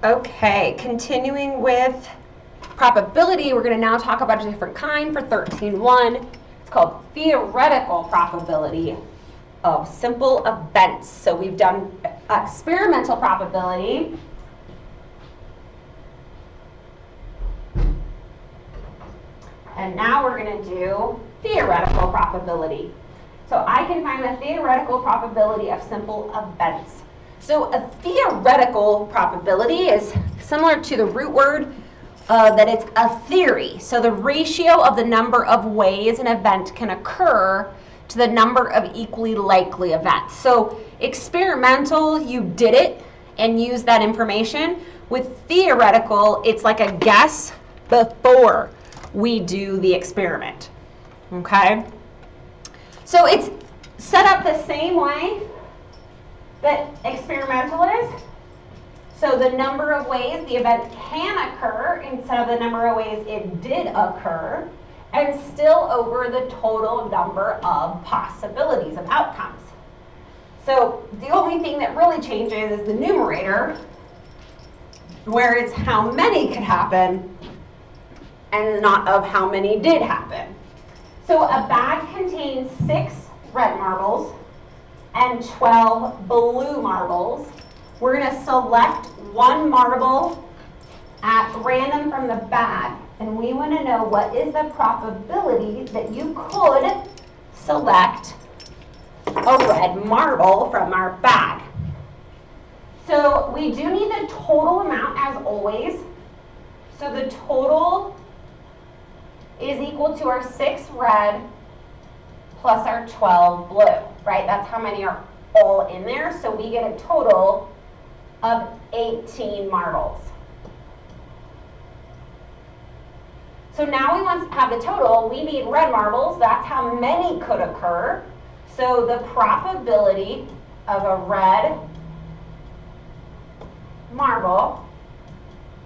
Okay, continuing with probability, we're going to now talk about a different kind for 13.1. It's called theoretical probability of simple events. So we've done experimental probability. And now we're going to do theoretical probability. So I can find the theoretical probability of simple events. So a theoretical probability is similar to the root word that it's a theory. So the ratio of the number of ways an event can occur to the number of equally likely events. So experimental, you did it and used that information. With theoretical, it's like a guess before we do the experiment. Okay? So it's set up the same way that experimental is. So the number of ways the event can occur instead of the number of ways it did occur, and still over the total number of possibilities of outcomes. So the only thing that really changes is the numerator, where it's how many could happen and not of how many did happen. So a bag contains 6 red marbles and 12 blue marbles. We're going to select one marble at random from the bag, and we want to know what is the probability that you could select a red marble from our bag. So we do need the total amount as always. So the total is equal to our 6 red plus our 12 blue, right? That's how many are all in there. So we get a total of 18 marbles. So now we want to have the total. We need red marbles. That's how many could occur. So the probability of a red marble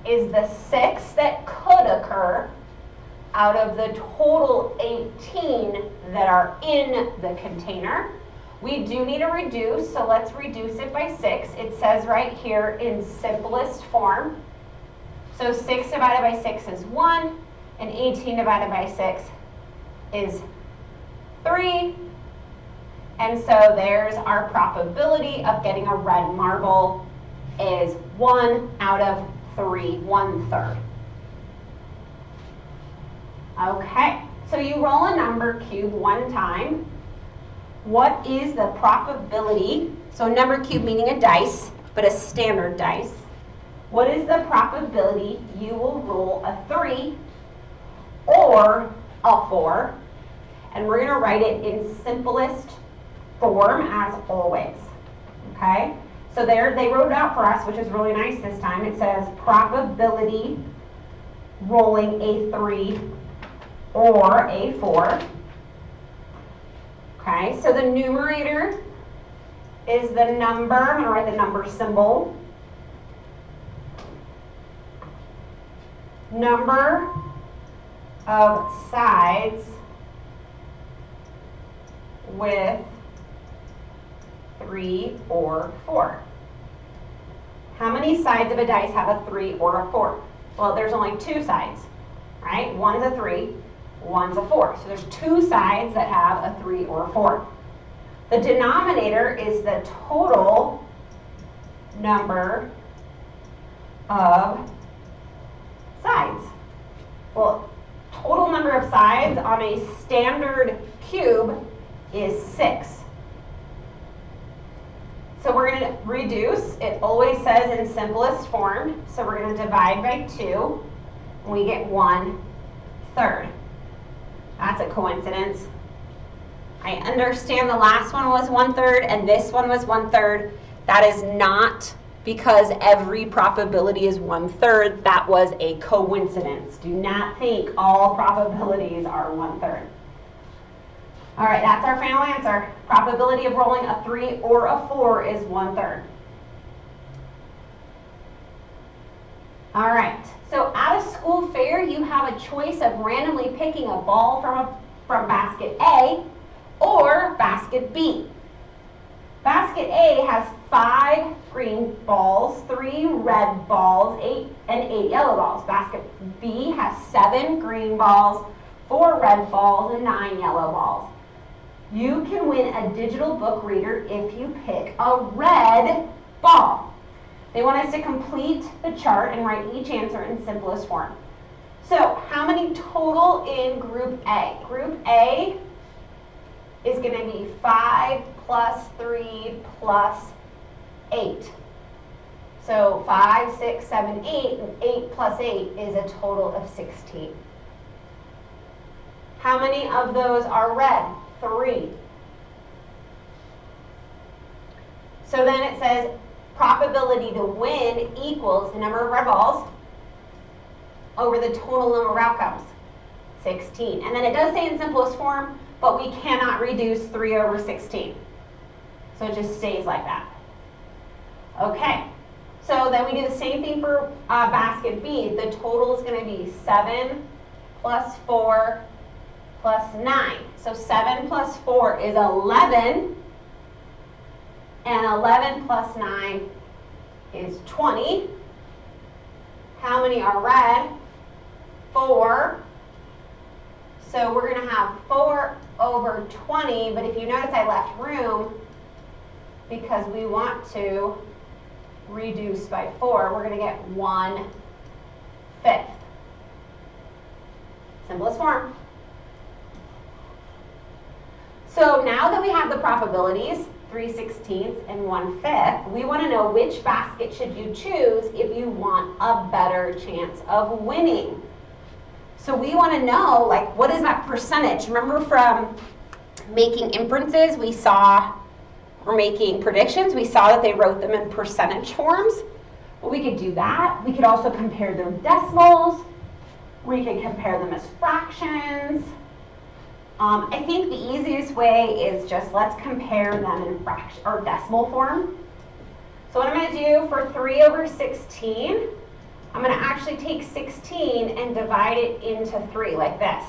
is the 6 that could occur out of the total 18 that are in the container. We do need to reduce, so let's reduce it by 6. It says right here in simplest form. So 6 divided by 6 is 1, and 18 divided by 6 is 3. And so there's our probability of getting a red marble is 1 out of 3, 1/3. Okay, so you roll a number cube one time. What is the probability? So number cube meaning a dice, but a standard dice. What is the probability you will roll a 3 or a 4? And we're going to write it in simplest form as always. Okay, so there they wrote it out for us, which is really nice this time. It says probability rolling a 3 or a 4. Okay, so the numerator is the number. I'm going to write the number symbol. Number of sides with 3 or 4. How many sides of a dice have a 3 or a 4? Well, there's only 2 sides, right? One's a 3, one's a 4. So there's 2 sides that have a 3 or a 4. The denominator is the total number of sides. Well, total number of sides on a standard cube is 6. So we're going to reduce. It always says in simplest form. So we're going to divide by 2, and we get 1/3. That's a coincidence. I understand the last one was 1/3 and this one was 1/3. That is not because every probability is 1/3. That was a coincidence. Do not think all probabilities are 1/3. All right, that's our final answer. Probability of rolling a 3 or a 4 is 1/3. All right, so at a school fair, you have a choice of randomly picking a ball from basket A or basket B. Basket A has 5 green balls, 3 red balls, 8 yellow balls. Basket B has 7 green balls, 4 red balls, and 9 yellow balls. You can win a digital book reader if you pick a red ball. They want us to complete the chart and write each answer in simplest form. So, how many total in Group A? Group A is going to be 5 plus 3 plus 8. So 5, 6, 7, 8, and 8 plus 8 is a total of 16. How many of those are red? 3. So then it says probability to win equals the number of red balls over the total number of outcomes, 16. And then it does say in simplest form, but we cannot reduce 3 over 16. So it just stays like that. Okay, so then we do the same thing for basket B. The total is going to be 7 plus 4 plus 9. So 7 plus 4 is 11, and 11 plus 9 is 20. How many are red? 4. So we're going to have 4 over 20, but if you notice I left room because we want to reduce by 4, we're going to get 1/5. Simplest form. So now that we have the probabilities, 3/16 and 1/5, we want to know which basket should you choose if you want a better chance of winning. So we want to know, like, what is that percentage? Remember from making inferences, we saw, or making predictions, we saw that they wrote them in percentage forms. Well, we could do that. We could also compare them decimals. We could compare them as fractions. I think the easiest way is just let's compare them in fraction or decimal form. So what I'm going to do for 3 over 16, I'm going to actually take 16 and divide it into 3 like this.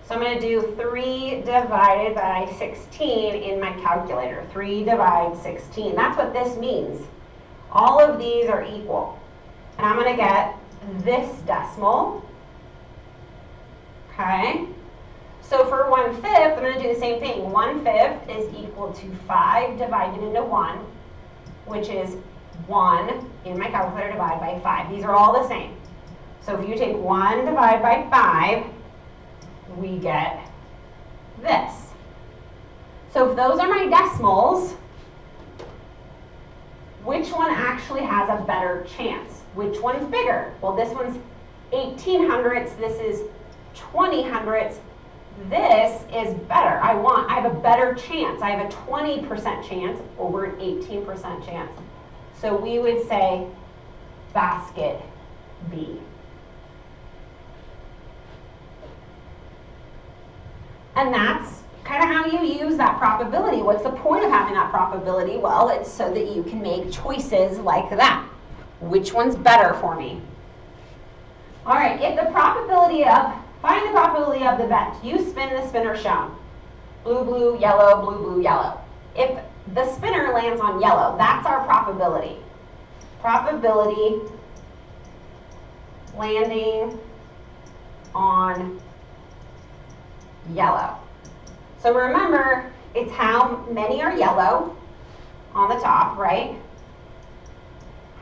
So I'm going to do 3 divided by 16 in my calculator. 3 divided 16. That's what this means. All of these are equal. And I'm going to get this decimal. Okay. So for 1/5, I'm going to do the same thing. 1/5 is equal to 5 divided into 1, which is 1 in my calculator divided by 5. These are all the same. So if you take 1 divided by 5, we get this. So if those are my decimals, which one actually has a better chance? Which one's bigger? Well, this one's 18 hundredths, this is 20 hundredths. This is better. I have a better chance. I have a 20% chance over an 18% chance. So we would say basket B. And that's kind of how you use that probability. What's the point of having that probability? Well, it's so that you can make choices like that. Which one's better for me? All right, if the probability of, find the probability of the event. You spin the spinner shown. Blue, blue, yellow, blue, blue, yellow. If the spinner lands on yellow, that's our probability. Probability landing on yellow. So remember, it's how many are yellow on the top, right?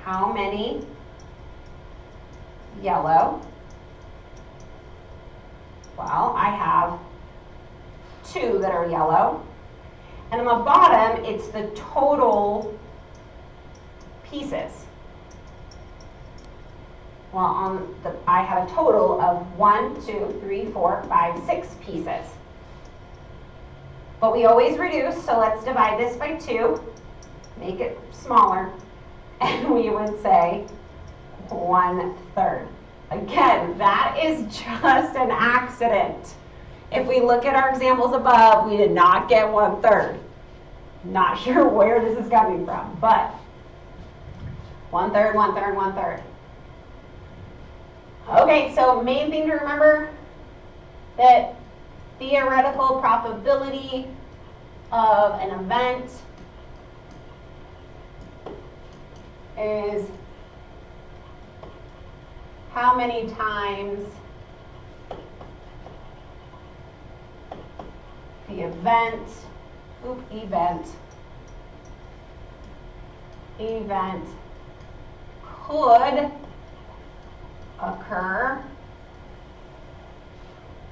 How many yellow? Well, I have 2 that are yellow. And on the bottom, it's the total pieces. Well, I have a total of 1, 2, 3, 4, 5, 6 pieces. But we always reduce, so let's divide this by 2, make it smaller, and we would say 1/3. Again, that is just an accident. If we look at our examples above, we did not get 1/3. Not sure where this is coming from, but 1/3, 1/3, 1/3. Okay, so main thing to remember, that theoretical probability of an event is how many times the event could occur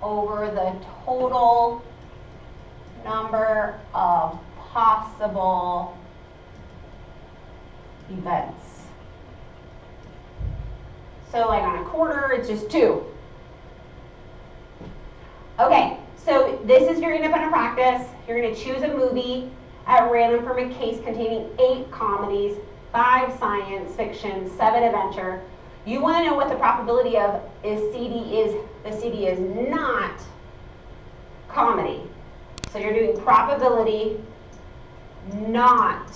over the total number of possible events. So like on a quarter, it's just 2. Okay, so this is your independent practice. You're going to choose a movie at random from a case containing 8 comedies, 5 science fiction, 7 adventure. You want to know what the probability of the CD is not comedy. So you're doing probability not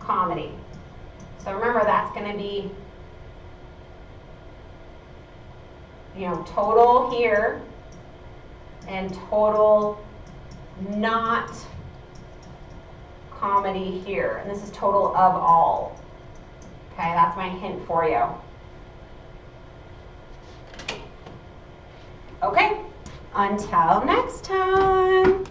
comedy. So remember, that's going to be, total here and total not comedy here. And this is total of all. Okay, that's my hint for you. Okay, until next time.